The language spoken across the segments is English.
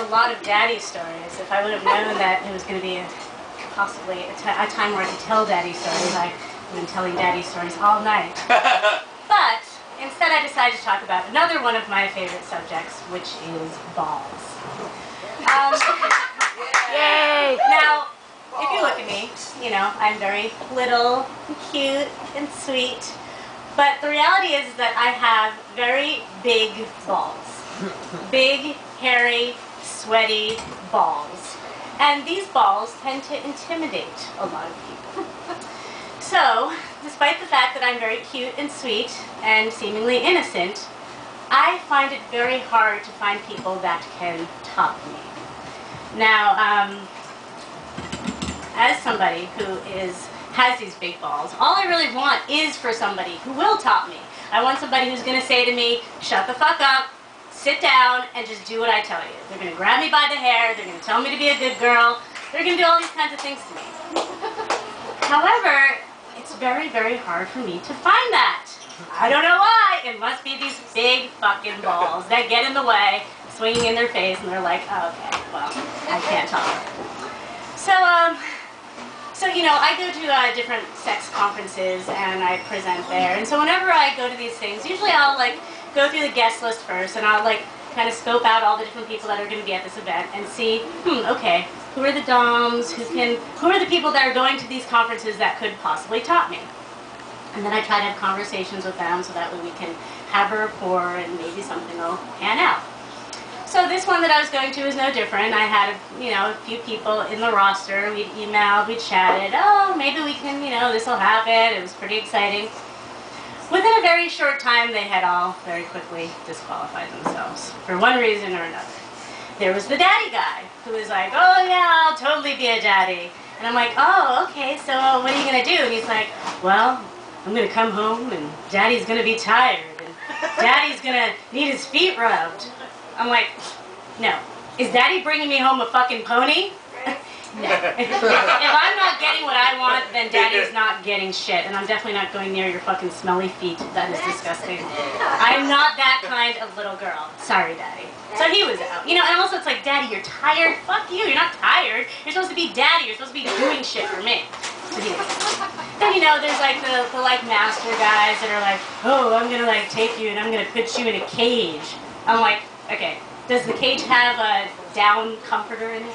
have a lot of daddy stories. If I would have known that it was going to be possibly a time where I could tell daddy stories, I would have been telling daddy stories all night. But instead I decided to talk about another one of my favorite subjects, which is balls. Yay! Now, if you look at me, you know, I'm very little and cute and sweet. But the reality is that I have very big balls. Big, hairy, sweaty balls. And these balls tend to intimidate a lot of people. So, despite the fact that I'm very cute and sweet and seemingly innocent, I find it very hard to find people that can top me. Now, as somebody who has these big balls, all I really want is for somebody who will top me. I want somebody who's going to say to me, shut the fuck up, sit down, and just do what I tell you. They're going to grab me by the hair, they're going to tell me to be a good girl, they're going to do all these kinds of things to me. However, it's very, very hard for me to find that. I don't know why. It must be these big fucking balls that get in the way, swinging in their face, and they're like, oh, okay, well, I can't talk. So you know, I go to different sex conferences and I present there. And so whenever I go to these things, usually I'll like go through the guest list first, and I'll like kind of scope out all the different people that are going to be at this event and see, okay, who are the doms, who are the people that are going to these conferences that could possibly top me. And then I try to have conversations with them so that way we can have a rapport and maybe something will pan out. So this one that I was going to is no different. I had, a few people in the roster. We'd emailed, we chatted, oh, maybe we can, this will happen. It was pretty exciting. Within a very short time, they had all very quickly disqualified themselves for one reason or another. There was the daddy guy who was like, oh yeah, I'll totally be a daddy. And I'm like, oh, okay, so what are you going to do? And he's like, well, I'm going to come home and daddy's going to be tired and daddy's going to need his feet rubbed. I'm like, no. Is daddy bringing me home a fucking pony? No. If I'm not getting what I want, then daddy's not getting shit. And I'm definitely not going near your fucking smelly feet. That is disgusting. I am not that kind of little girl. Sorry, daddy. So he was out. And also it's like, daddy, you're tired? Fuck you. You're not tired. You're supposed to be daddy. You're supposed to be doing shit for me. So he was. Then, there's like the master guys that are like, oh, I'm going to like take you and I'm going to put you in a cage. I'm like, okay, does the cage have a down comforter in it?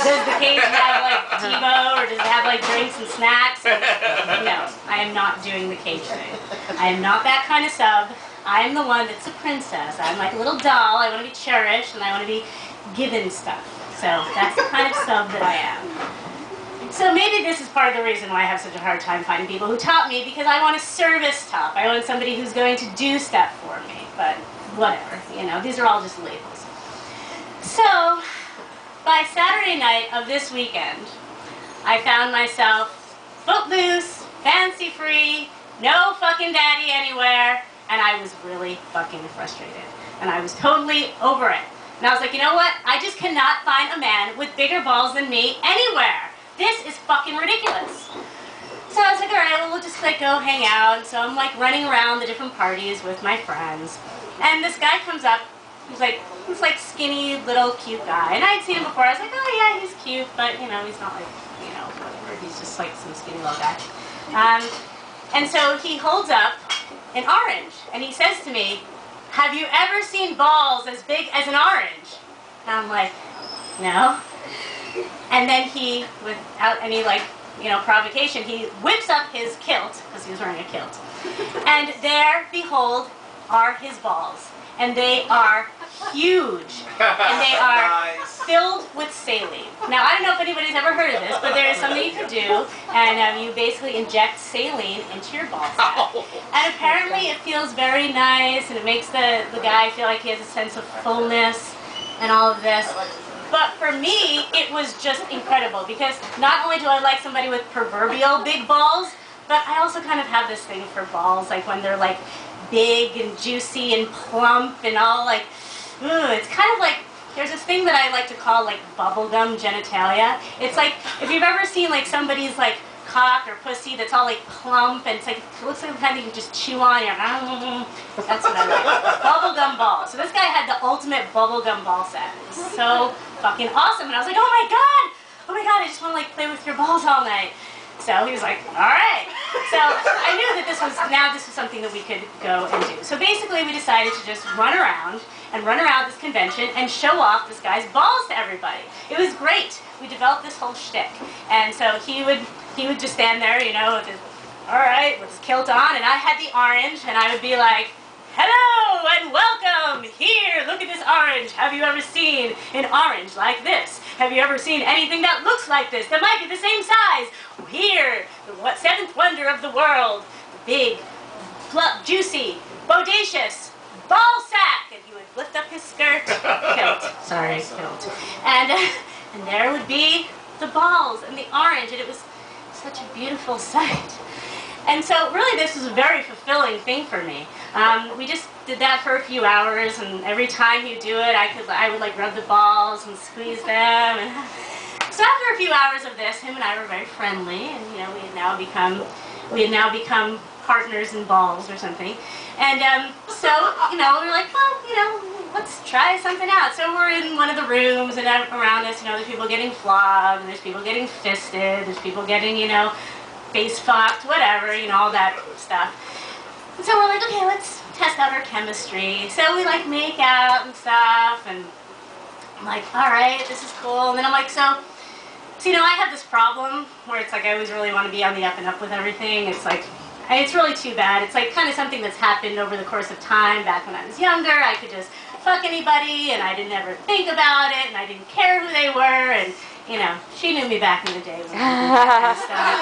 Does the cage have like TiVo, or does it have like drinks and snacks? No, I am not doing the cage thing. I am not that kind of sub. I am the one that's a princess. I'm like a little doll. I want to be cherished and I want to be given stuff. So that's the kind of sub that I am. So maybe this is part of the reason why I have such a hard time finding people who top me, because I want a service top. I want somebody who's going to do stuff for me. But whatever, these are all just labels. So, by Saturday night of this weekend, I found myself footloose, fancy-free, no fucking daddy anywhere, and I was really fucking frustrated. And I was totally over it. And I was like, you know what? I just cannot find a man with bigger balls than me anywhere. This is fucking ridiculous. So I was like, all right, well, we'll just like go hang out. So I'm like running around the different parties with my friends. And this guy comes up, he's like skinny, little, cute guy. And I had seen him before. I was like, oh yeah, he's cute, but he's not like, whatever. He's just like some skinny little guy. And so he holds up an orange, and he says to me, have you ever seen balls as big as an orange? And I'm like, no. And then he, without any provocation, he whips up his kilt, because he was wearing a kilt. And there, behold, are his balls. And they are huge. And they are filled with saline. Now, I don't know if anybody's ever heard of this, but there is something you can do. And you basically inject saline into your ball sack. And apparently it feels very nice, and it makes the guy feel like he has a sense of fullness and all of this. But for me, it was just incredible, because not only do I like somebody with proverbial big balls, but I also kind of have this thing for balls, like when they're like big and juicy and plump and all like, it's kind of like, there's this thing that I like to call like bubblegum genitalia. It's like, if you've ever seen like somebody's like cock or pussy that's all like plump and it's like, it looks like the kind that you can just chew on. You're like, that's what I like. Bubblegum ball. So this guy had the ultimate bubblegum ball set. It was so fucking awesome. And I was like, oh my god, I just want to like play with your balls all night. So he was like, all right. So I knew that this was something that we could go and do. So basically we decided to just run around this convention and show off this guy's balls to everybody. It was great. We developed this whole shtick. And so he would just stand there, you know, with his, all right, with his kilt on, and I had the orange, and I would be like, hello and welcome. Here, look at this orange. Have you ever seen an orange like this? Have you ever seen anything that looks like this, that might be the same size? Here, the seventh wonder of the world, the big, juicy, bodacious ball sack. And he would lift up his skirt, kilt, and there would be the balls and the orange, and it was such a beautiful sight. And so really this was a very fulfilling thing for me. We just did that for a few hours, and every time you do it, I would like rub the balls and squeeze them. And so after a few hours of this, him and I were very friendly, and you know, we had now become partners in balls or something. And so, you know, we were like, well, you know, let's try something out. So we're in one of the rooms, and around us, you know, there's people getting flogged, and there's people getting fisted, there's people getting, you know, face fucked, whatever, you know, all that stuff. And so we're like, okay, let's test out our chemistry. So we like make out and stuff, and I'm like, all right, this is cool. And then I'm like, so you know, I have this problem where it's like I always really want to be on the up and up with everything. It's like, it's really too bad. It's like kind of something that's happened over the course of time. Back when I was younger, I could just fuck anybody, and I didn't ever think about it, and I didn't care who they were, and you know, she knew me back in the day when I did that kind of stuff.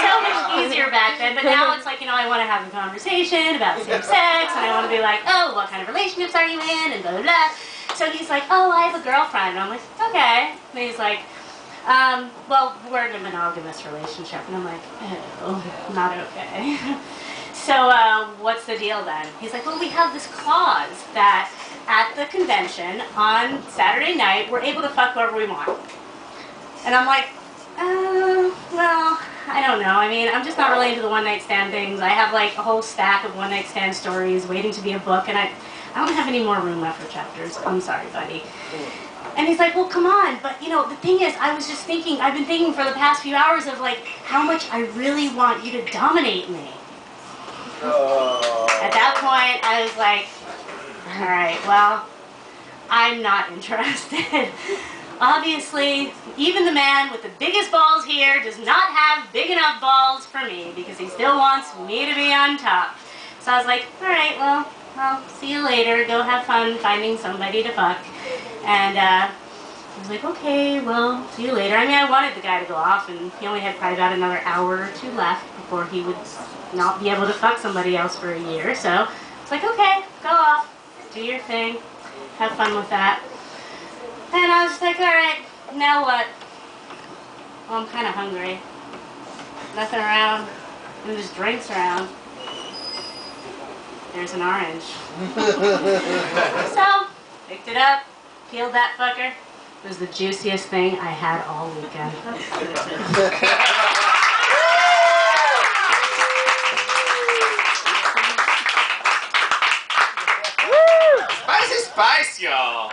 So much easier back then, but now it's like, you know, I want to have a conversation about same sex, and I want to be like, oh, what kind of relationships are you in, and blah, blah, blah. So he's like, oh, I have a girlfriend. And I'm like, okay. And he's like, well, we're in a monogamous relationship. And I'm like, oh, not okay. So what's the deal then? He's like, well, we have this clause that at the convention on Saturday night, we're able to fuck whoever we want. And I'm like, well, I don't know. I mean, I'm just not really into the one-night stand things. I have like a whole stack of one-night stand stories waiting to be a book, and I don't have any more room left for chapters. I'm sorry, buddy. And he's like, well, come on. But, you know, the thing is, I've been thinking for the past few hours of like how much I really want you to dominate me. At that point, I was like, all right, well, I'm not interested. Obviously, even the man with the biggest balls here does not have big enough balls for me because he still wants me to be on top. So I was like, all right, well, I'll see you later. Go have fun finding somebody to fuck. And I was like, okay, well, see you later. I mean, I wanted the guy to go off, and he only had probably about another hour or two left before he would not be able to fuck somebody else for a year. So it's like, okay, go off, do your thing, have fun with that. And I was just like, all right, now what? Well, I'm kind of hungry. Nothing around, and there's drinks around. There's an orange. So, picked it up, peeled that fucker. It was the juiciest thing I had all weekend. Spyce, y'all.